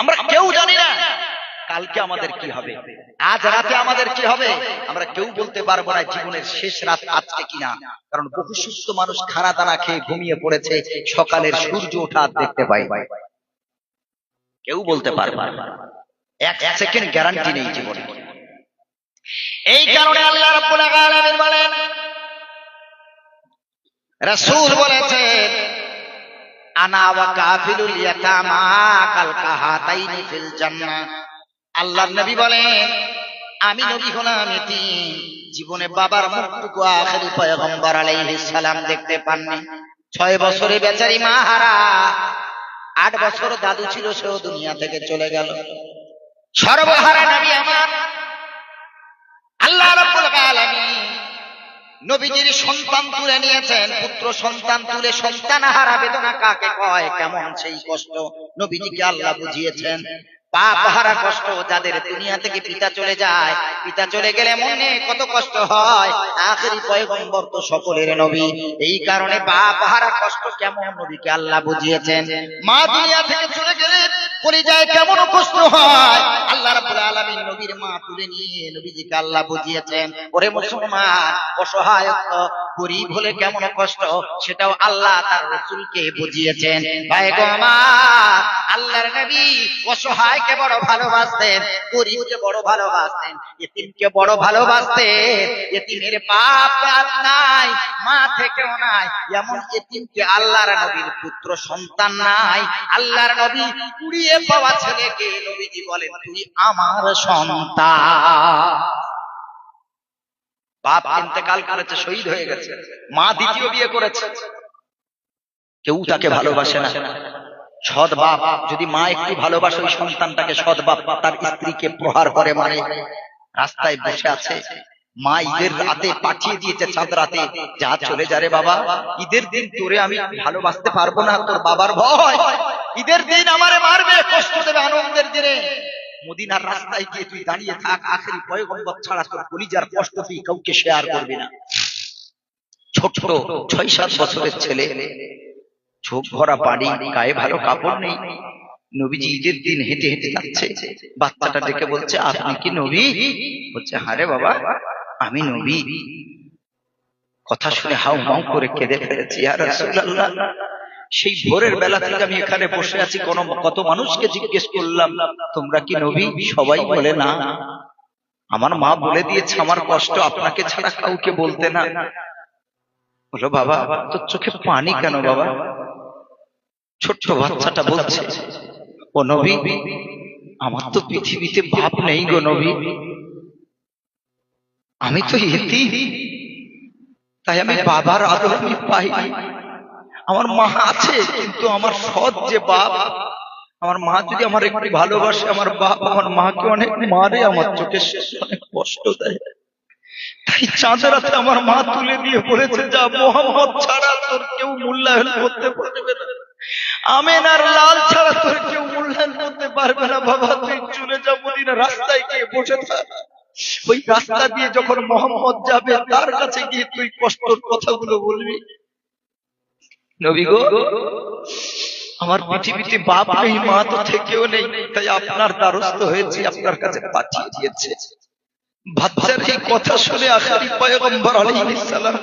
আমরা কেউ জানি না কালকে আমাদের কি হবে, আজ রাতে আমাদের কি হবে, আমরা কেউ বলতে পারবো না জীবনের শেষ রাত আজকে কিনা। কারণ বহু সুস্থ মানুষ খানা দানা খেয়ে ঘুমিয়ে পড়েছে, সকালের সূর্য ওঠা দেখতে পাই, কেউ বলতে পারবে না, এক সেকেন্ড গ্যারান্টি নেই জীবনে। এই কারণে আল্লাহ রাব্বুল আলামিন বলেন, রাসূল বলেছেন, আনা ওয়া কাফিলুল ইয়াতামা কাল কাহাতাইনি ফিল জান্নাহ। আল্লাহর নবী বলেন, আমি নবী হলাম এতিম, জীবনে বাবার মুখটুকু আখিরি পয়গম্বর আলাইহিস সালাম দেখতে পাননি। 6 বছরে বেচারি মা হারা, 8 বছর দাদু ছিল, সেও দুনিয়া থেকে চলে গেল। সর্বহারা নবী আমার আল্লাহ রাব্বুল আলামিন নবীজির সন্তান তুলে নিয়েছেন। পুত্র সন্তান তুলে সন্তান হারা বেদনা কাকে কয়, কেমন সেই কষ্ট নবীজিকে আল্লাহ বুঝিয়েছেন। বাপ হারা কষ্ট, যাদের দুনিয়া থেকে পিতা চলে যায়, পিতা চলে গেলে মনে কত কষ্ট হয়। আখেরি পয়গম্বর তো সকলের নবী, এই কারণে বাপ হারা কষ্ট কেমন নবীকে আল্লাহ বুঝিয়েছেন। মা দুনিয়া থেকে চলে গেলে কলিজায় কেমন কষ্ট হয়, আল্লাহ রাব্বুল আলামিন নবীর মা তুলে নিয়ে নবীজিকে আল্লাহ বুঝিয়েছেন। ওরে মুসলমান, অসহায়ত্ব গরীব হলে কেমন কষ্ট, সেটাও আল্লাহ তার রাসূলকে বুঝিয়েছেন। ভাই গো আমার, আল্লাহর নবী অসহায়কে বড় ভালোবাসতেন, গরীবকে বড় ভালোবাসতেন, এতিমকে বড় ভালোবাসতেন। এতিমের বাপ নাই, মা থেকেও নাই, এমন এতিমকে আল্লাহর নবীর পুত্র সন্তান নাই। আল্লাহর নবী কুড়িয়ে পাওয়া ছেলেকে নবীজি বলেন, তুই আমার সন্তান। বাপ ইন্তেকাল করেছে, শহীদ হয়ে গেছে, মা দ্বিতীয় বিয়ে করেছে, কেউ তাকে ভালোবাসে না। সৎ বাপ যদি মা একটু ভালোবাসে ওই সন্তানটাকে, সৎ বাপ তার স্ত্রীকে প্রহার করে মারে। রাস্তায় বসে আছে, মা ঈদের রাতে পাঠিয়ে দিয়েছে, চাঁদ রাতে, যা চলে যা রে বাবা, ঈদের দিন তোরে আমি ভালোবাসতে পারবো না, তোর বাবার ভয়, ঈদের দিন আমারে মারবে, কষ্ট দেবে, আনন্দের দিনে মদিনার রাস্তায় গিয়ে তুই দাঁড়িয়ে থাক, আখেরি পয়গম্বর ছাড়া তোর কলিজার কষ্ট তুই কাউকে শেয়ার করবি না। ছোট 6-7 বছরের ছেলে, চোখ ভরা পানি, গায়ে ভালো কাপড় নেই। নবীজি ঈদের দিন হেঁটে হেঁটে যাচ্ছে, বাচ্চাটা ডেকে বলছে, আপনি কি নবী? বলছে, হ্যাঁ রে বাবা, আমি নবী। কথা শুনে হাউ মাউ করে কেঁদে ফেলেছি, ইয়া রাসূলুল্লাহ, সেই ভোরের বেলা থেকে আমি এখানে বসে আছি, কত মানুষকে জিজ্ঞেস করলাম তোমরা কি নবী, সবাই বলে না। আমার মা বলে দিয়েছে আমার কষ্ট আপনাকে ছাড়া কাউকে বলতে না। বলো, বাবা তোর চোখে পানি কেন বাবা? ছোট্ট বাচ্চাটা বলছে, ও নবী, আমার তো পৃথিবীতে বাপ নেই গো নবী, আমি তো এতিম, তাই আমি বাবার আদর আমি পাই। আমার মা আছে, কিন্তু আমার সৎ যে বাপ, আমার মা যদি আমার একটু ভালোবাসে, আমার বাপ আমার মাকে অনেক মারে, আমার চোখে অনেক কষ্ট দেয়। তাই চাঁদ রাতে আমার মা তুলে দিয়ে বলেছে, যা মোহাম্মদ ছাড়া তোর কেউ মূল্যায়ন করতে পারবে না, আমেনার লাল ছাড়া তোর কেউ মূল্যায়ন করতে পারবে না, বাবা তুই চলে যা, মদিনা রাস্তায় গিয়ে বসে থাক, ওই রাস্তা দিয়ে যখন মোহাম্মদ যাবে তার কাছে গিয়ে তুই কষ্টের কথাগুলো বলবি। নবী গো, আমার পৃথিবীতে বাপ নেই, মা তো থেকেও নেই, তাই আপনার দ্বারস্থ হয়েছি, আপনার কাছে পাঠিয়ে দিয়েছে। বাচ্চার এই কথা শুনে আখেরি পয়গম্বর আলাইহিস সালাম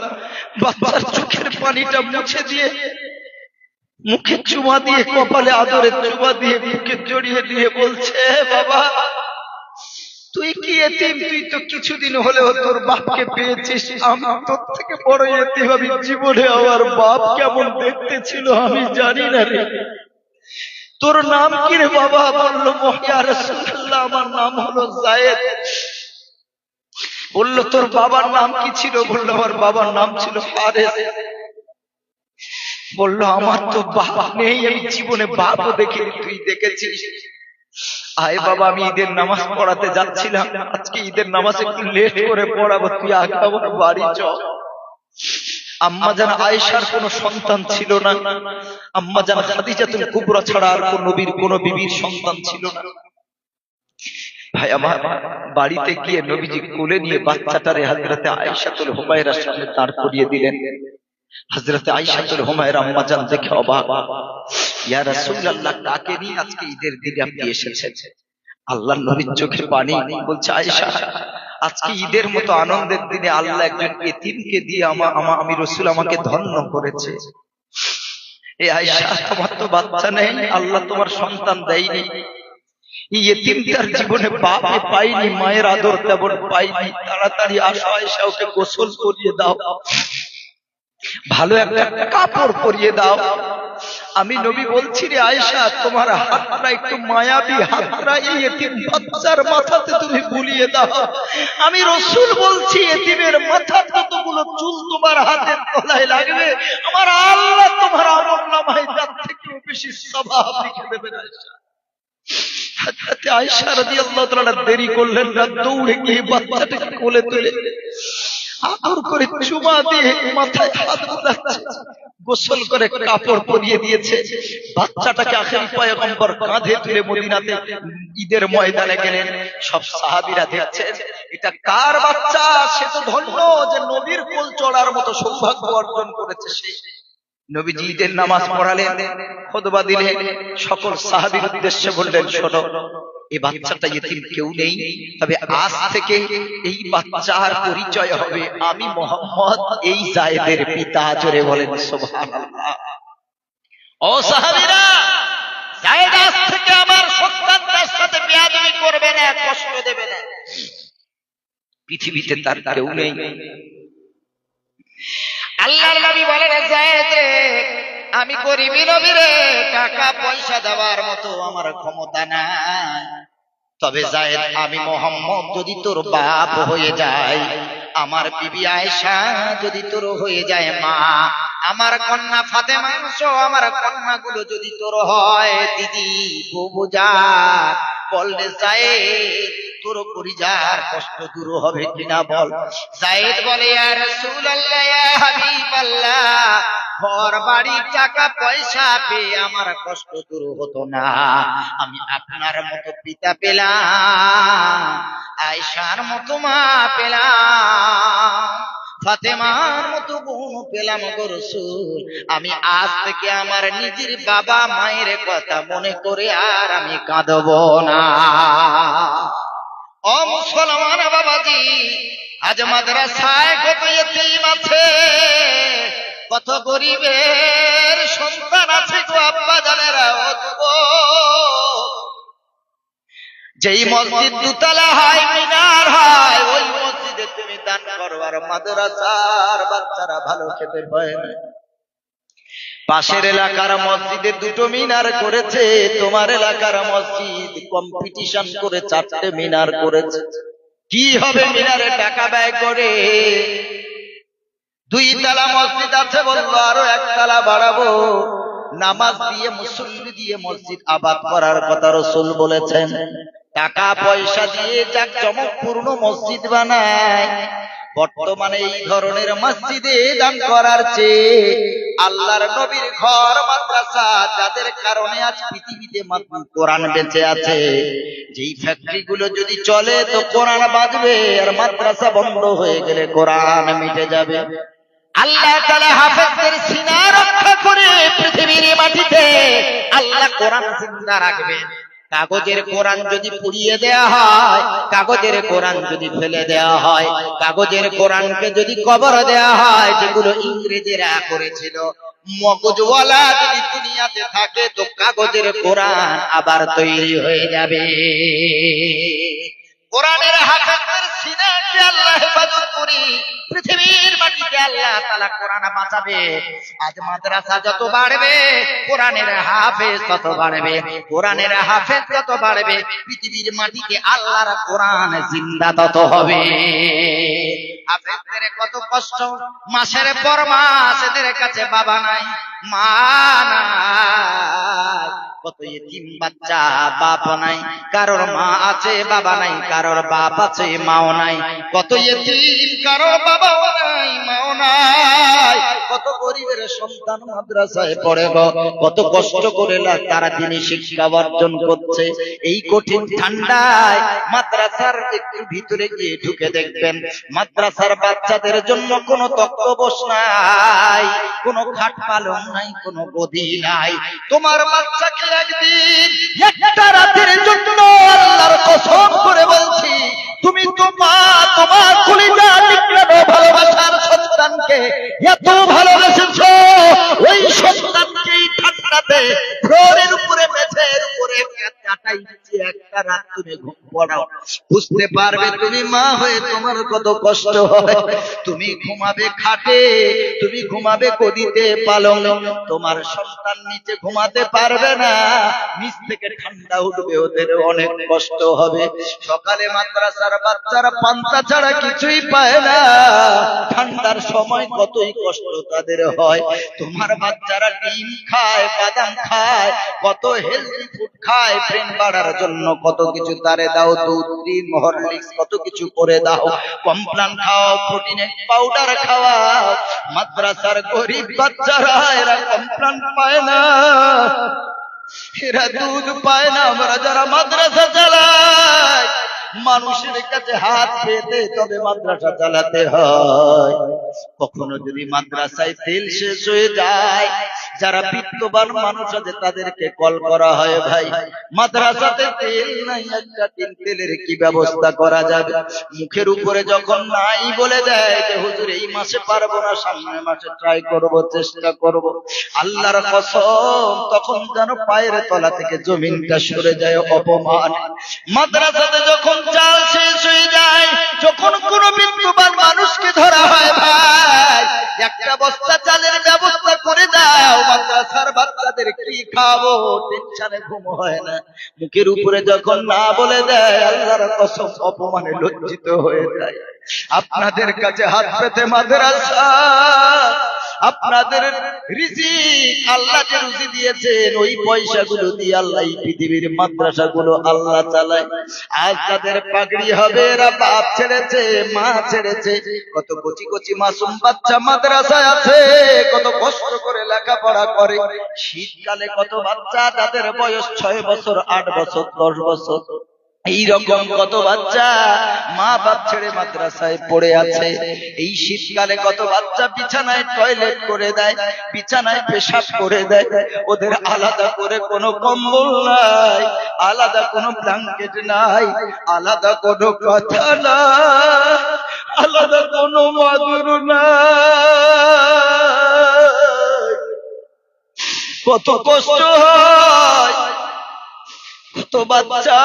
বাচ্চার চোখের পানিটা মুছে দিয়ে, মুখে চুমা দিয়ে, কপালে আদরের চুমা দিয়ে, বুকে জড়িয়ে দিয়ে বলছে, বাবা তুই কি এতিম? তুই তো কিছুদিন হলেও তোর বাপকে পেয়েছিস, আমি তোর থেকে বড় এতিম আমি জীবনে আমার বাপ কেমন দেখতে ছিল আমি জানি না রে। তোর নাম কি রে বাবা? বললো, ইয়া রাসূলুল্লাহ, আমার নাম হলো যায়েদ। বললো, তোর বাবার নাম কি ছিল? বললো, আমার বাবার নাম ছিল হারেস। বললো, আমার তো বাপ নেই, আমি জীবনে বাপও দেখিনি, তুই দেখেছিস? আয় বাবা, আমি ঈদের নামাজ পড়াতে যাচ্ছিলাম, আজকে ঈদের নামাজ একটু লেট করে পড়াবো, তুই আগে আমার বাড়ি চল। আম্মা জান আয়েশার কোনো সন্তান ছিল না, আম্মা জান খাদিজাতুল কুবরা ছাড়া আর কোন নবীর কোন বিবির সন্তান ছিল না। ভাই আমার, বাড়িতে গিয়ে নবীজি কোলে নিয়ে বাচ্চাটারে হযরতে আয়েশাতুল হুমায়রার সামনে দাঁড় করিয়ে দিলেন। হযরত আয়েশাতুল হুমায়রা আম্মা জান দেখে অবাক, ইয়া রাসূলুল্লাহ, কাকে নিয়ে আজকে ঈদের দিনে আপনি এসেছেন? আল্লাহর নবীর চোখে পানি, বলছে আয়েশা, আজকে ঈদের মতো আনন্দের দিনে আল্লাহ একজন এতিমকে দিয়ে আমি রাসূল আমাকে ধন্য করেছে। এ আয়েশা, তোমার তো বাচ্চা নেই, আল্লাহ তোমার সন্তান দেয়নি। এই এতিম তার জীবনে বাপে পাইনি, মায়ের আদর তেমন পাইনি। তাড়াতাড়ি আসো আয়েশা, ওকে গোসল করিয়ে দাও, ভালো একটা কাপড় পরিয়ে দাও। আমি নবী বলছি, রে আয়েশা, তোমার হাতটা একটু মায়াবী, হাতটা এই এতিম বাচ্চার মাথাতে তুমি বুলিয়ে দাও। আমি রাসূল বলছি, এতিমের মাথার যতগুলো চুল তোমার হাতের তলায় লাগবে, আমার আল্লাহ তোমার আমলনামায় তার থেকেও বেশি সওয়াব লিখে দেবেন। হযরত আয়েশা রাদিয়াল্লাহু তাআলা দেরি করলেন না, দৌড়ে গিয়ে বাচ্চাটাকে কোলে তুলে আদর করে চুমা দিয়ে মাথায় হাত বুলাচ্ছে, গোসল করে কাপড় পরিয়ে দিয়েছে। বাচ্চাটাকে আখির পয়গম্বর কাঁধে তুলে মদিনাতে ঈদের ময়দানে গেলেন। সব সাহাবীরা দেখছেন, এটা কার বাচ্চা? সে তো ধন্য যে নবীর কোল চড়ার মতো সৌভাগ্য অর্জন করেছে। সে নবীজি ঈদের নামাজ পড়ালেন, খুতবা দিলেন, সকল সাহাবীর উদ্দেশ্যে বললেন, শোনো, এই বাচ্চাটা ইতিম কেউ নেই, তবে আজ থেকে এই বাচ্চার পরিচয় হবে আমি মুহাম্মদ, এই যায়েদের পিতা। জোরে বলেন সুবহানাল্লাহ। ও সাহাবীরা, যায়েদ আজ থেকে আমার সন্তানদের সাথে বেয়াদবি করবে না, কষ্ট দেবে না। পৃথিবীতে তার কেউ নেই। আল্লাহর নবী বলেন, যায়েদ, আমি গরিবী নবী রে, টাকা পয়সা দেওয়ার মতো আমার ক্ষমতা নাই। তবে যায়েদ, আমি মুহাম্মদ যদি তোর বাপ হয়ে যায়, আমার বিবি আয়েশা যদি তোর হয়ে যায় মা, আমার কন্যা ফাতেমা সহ আমার কন্যাগুলো যদি তোর হয় দিদি, বুবুজা, বললে যায়েদ, তোর কলিজার কষ্ট দূর হবে কিনা বল। যায়েদ বলে, ইয়া রাসূলুল্লাহ, ইয়া হাবিবাল্লাহ, ঘর বাড়ি টাকা পয়সা পেয়ে আমার কষ্ট দূর হতো না, আমি আপনার মতো পিতা পেলাম, আয়েশার মতো মা পেলাম, ফাতেমার মতো বোন পেলাম গো রাসূল। আমি আজ থেকে আমার নিজের বাবা মায়ের কথা মনে করে আর আমি কাঁদব না। ও মুসলমান বাবাজি, আজ মাদ্রাসায় কত ইতিম আছে, কত গরিবের সন্তান আছে গো আব্বা জানেরা। ও যেই মসজিদ দুতলা হয়, মিনার হয়, ওই মসজিদে তুমি দান করো, আর মাদ্রাসার বাচ্চারা ভালো খেতে পায় না। পাশের এলাকার মসজিদে দুটো মিনার করেছে, তোমার এলাকার মসজিদ কম্পিটিশন করে 4টে মিনার করেছে। কি হবে মিনারে টাকা ব্যয় করে? 2 তলা মসজিদ আছে, বললো আরো 1 তলা বাড়াবো। নামাজ দিয়ে মুসল্লি দিয়ে মসজিদ আবাদ করার কথা রাসূল বলেছেন। টাকা পয়সা দিয়ে জাঁকজমকপূর্ণ মসজিদ বানায়। বর্তমানে এই ধরনের মসজিদে দান করার চেয়ে আল্লাহর নবীর ঘর মাদ্রাসা, যাদের কারণে আজ পৃথিবীতে কোরআন বেঁচে আছে, যেই ফ্যাক্টরি গুলো যদি চলে তো কোরআন বাজবে, আর মাদ্রাসা বন্ধ হয়ে গেলে কোরআন মিটে যাবে। আল্লাহ তাআলা হাফেজদের সিনা রক্ষা করে পৃথিবীর মাটিতে আল্লাহ কোরআন জিন্দা রাখবেন। কাগজের কোরআন যদি পুড়িয়ে দেয়া হয়, কাগজের কোরআন যদি ফেলে দেয়া হয়, কাগজের কোরআনকে যদি কবর দেয়া হয়, যেগুলো ইংরেজেরা করেছিল, মগজওয়ালা যদি দুনিয়াতে থাকে তো কাগজের কোরআন আবার তৈরি হয়ে যাবে। কোরআনের হাফেজদের সিনাকে আল্লাহ হেফাজত করি, পৃথিবীর মাটিতে আল্লাহ তাআলা কোরআন বাঁচাবে। আজ মাদ্রাসা যত বাড়বে, কোরআনের হাফেজ তত বাড়বে, কোরআনের হাফেজ যত বাড়বে, পৃথিবীর মাটিতে আল্লাহর কোরআন জিন্দা তত হবে। হাফেজদের কত কষ্ট, মাসের পর মাস এদের কাছে বাবা নাই, মা নাই, কত ইতিম বাচ্চা বাপ নাই, কারোর মা আছে বাবা নাই, কারোর বাপ আছে মাও নাই, কত ইতিম কারোর বাবাও নাই মাও নাই, কত গরিবের সন্তান মাদ্রাসায় পড়ে গো, কত কষ্ট করে তারা দিনী শিক্ষা অর্জন করছে। এই কঠিন ঠান্ডায় মাদ্রাসার একটু ভিতরে গিয়ে ঢুকে দেখবেন মাদ্রাসার বাচ্চাদের জন্য কোনো তক্তপোষ নাই, কোনো খাট পালং নাই, কোনো গদি নাই। তোমার বাচ্চাকে একদিন একটা রাতের জন্য আল্লাহর কসম করে বলছি, তুমি তো মা, তোমার কলিজা নিকড়ানো ভালোবাসার সন্তানকে এত ভালোবেসেছো, ওই সন্তানকে ঠান্ডাতে ফ্লোরের উপরে মেঝের উপরে চাটাই নিচে একটা রাত তুমি ঘুম পড়াও, বুঝতে পারবে তুমি মা হয়ে তোমার কত কষ্ট হয়। তুমি ঘুমাবে খাটে, তুমি ঘুমাবে গদিতে পালং, তোমার সন্তান নিচে ঘুমাতে পারবে না, নিচ থেকে ঠান্ডা উঠবে, ওদের অনেক কষ্ট হবে। সকালে মাদ্রাসার বাচ্চারা পান্তা ছাড়া কিছুই পায় না, ঠান্ডার সময় কতই কষ্ট তাদের হয়। তোমার বাচ্চারা ডিম খায়, বাদাম খায়, কত হেলদি ফুড খায়, ব্রেন বাড়ার জন্য কত কিছু তারে দাও, দুধ ডিম হরলিক্স কত কিছু করে দাও, কমপ্লান খাও, প্রোটিনের পাউডার খাওয়াও। মাদ্রাসার গরিব বাচ্চারা এরা কমপ্লান পায় না, এরা দুধ পায় না। আমরা যারা মাদ্রাসা চালাই, মানুষের কাছে হাত পেতে তবে মাদ্রাসা চালাতে হয়। কখনো যদি মাদ্রাসায় তেল শেষ হয়ে যায়, যারা বিত্তবান মানুষ আছে তাদেরকে কল করা হয়, ভাই মাদ্রাসাতে তেল নাই, একটা টিন তেলের কি ব্যবস্থা করা যাবে? মুখের উপরে যখন নাই বলে দেয় যে হুজুর এই মাসে পারবো না, সামনের মাসে ট্রাই করব, চেষ্টা করব, আল্লাহর কসম তখন যেন পায়ের তলা থেকে জমিনটা সরে যায় অপমান। মাদ্রাসাতে যখন চাল শেষ হয়ে যায়, যখন কোন বিত্তবান মানুষকে ধরা হয়, ভাই একটা বস্তা চালের ব্যবস্থা করে দাও, মাদ্রাসার বাচ্চাদের কি খাবো, টেনশনে ঘুম হয় না। মুখের উপরে যখন না বলে দেয়, আল্লাহর কসম অপমানে লজ্জিত হয়ে যায়। আপনাদের কাছে হাত পেতে মাদ্রাসা, আপনাদের রিজিক আল্লাহ যে রুজি দিয়েছেন, ওই পয়সাগুলো দিয়ে আল্লাহ এই পৃথিবীর মাদ্রাসাগুলো আল্লাহ চালায়। আজ তাদের পাগড়ি হবে, এরা বাপ ছেড়েছে, মা ছেড়েছে, কত কচি কচি মাসুম বাচ্চা মাদ্রাসায় আছে, কত কষ্ট করে লেখাপড়া করে। শীতকালে কত বাচ্চা যাদের বয়স 6 বছর, 8 বছর, 10 বছর, এইরকম কত বাচ্চা মা বাপ ছেড়ে মাদ্রাসায় পড়ে আছে। এই শীতকালে কত বাচ্চা বিছানায় টয়লেট করে দেয়, বিছানায় পেশাব করে দেয়, ওদের আলাদা করে কোনো কম্বল নাই, আলাদা কোনো ব্ল্যাঙ্কেট নাই, আলাদা কোনো কথা নাই, আলাদা কোনো মাদুর নাই। কত কষ্ট হয়, কত বাচ্চা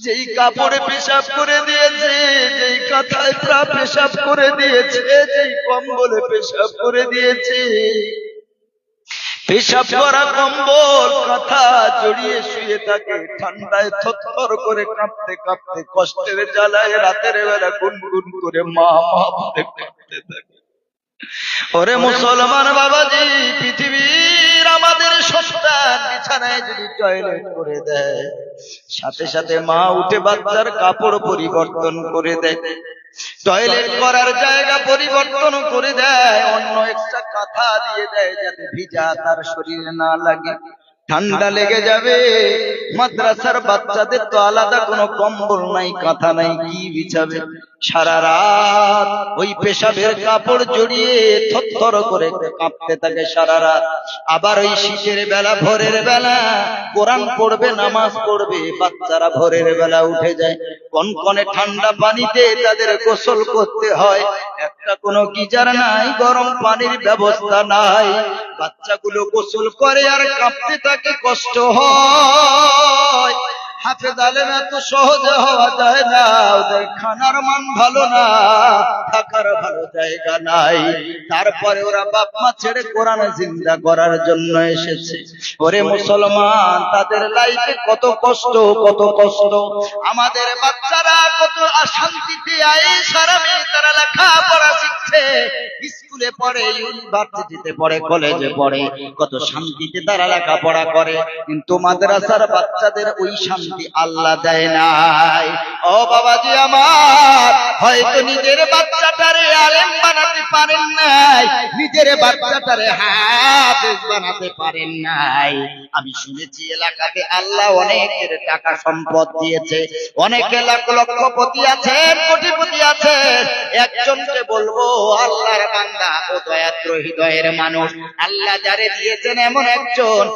যেই কাপড়ে পেশাব করে দিয়েছে, যেই কাঁথায় পেশাব করে দিয়েছে, যেই কম্বলে পেশাব করে দিয়েছে, পেশাব করা কম্বল কাঁথা জড়িয়ে শুয়ে থাকে, ঠান্ডায় থরথর করে কাঁপতে কাঁপতে, কষ্টের জ্বালায় রাতের বেলা গুনগুন করে মা মা বলে কাঁপতে থাকে। ওরে মুসলমান বাবাজি, পৃথিবীর আমাদের সন্তান বিছানায় যদি টয়লেট করে দেয়, সাথে সাথে মা উঠে বাচ্চার কাপড় পরিবর্তন করে দেয়, টয়লেট করার জায়গা পরিবর্তন করে দেয়, অন্য একটা কাঁথা দিয়ে দেয় যাতে ভিজা তার শরীরে না লাগে, ঠান্ডা লেগে যাবে। মাদ্রাসার বাচ্চাদের তো আলাদা কোনো কম্বল নাই, কাঁথা নাই, কি বিছাবে? সারা রাত ওই পেশাবের কাপড় জড়িয়ে থরথর করে কাঁপতে থাকে সারা রাত। আবার ওই শীতের বেলা, ভোরের বেলা কোরআন পড়বে, নামাজ পড়বে, বাচ্চারা ভোরের বেলা উঠে যায়, কনকনে ঠান্ডা পানিতে তাদের গোসল করতে হয়, একটা কোনো গিজার নাই, গরম পানির ব্যবস্থা নাই, বাচ্চাগুলো গোসল করে আর কাঁপতে থাকে, কষ্ট হয়। হাফেজ হাফে জালেম এত সহজে হওয়া যায় না, ওদের খানার মান ভালো না, থাকার ভালো জায়গা নাই, তারপরে ওরা বাপ মা ছেড়ে কোরআনে জিন্দা করার জন্য এসেছে। ওরে মুসলমান, তাদের লাইফে কত কষ্ট, কত কষ্ট। আমাদের বাচ্চারা কত অশান্তিতে আয়েশারামে তারা লেখাপড়া শিখছে, স্কুলে পড়ে, ইউনিভার্সিটিতে পড়ে, কলেজে পড়ে, কত শান্তিতে তারা লেখাপড়া করে, কিন্তু মাদ্রাসার বাচ্চাদের ওই শান্তি আল্লাহ দেয় নাই। ও বাবাজি আমার, হয়তো নিজের বাচ্চাটারে আলেম বানাতে পারেন নাই, নিজের বাচ্চাটারে হাফেজ বানাতে পারেন নাই। আমি শুনেছি এলাকাতে আল্লাহ অনেকের টাকা সম্পদ দিয়েছে, অনেকে লাখ লক্ষপতি আছেন, কোটিপতি আছেন। একজনকে বলবো আল্লাহর বান্দা ও দয়াদ্র হৃদয়ের মানুষ, আল্লাহ যারে দিয়েছেন এমন একজন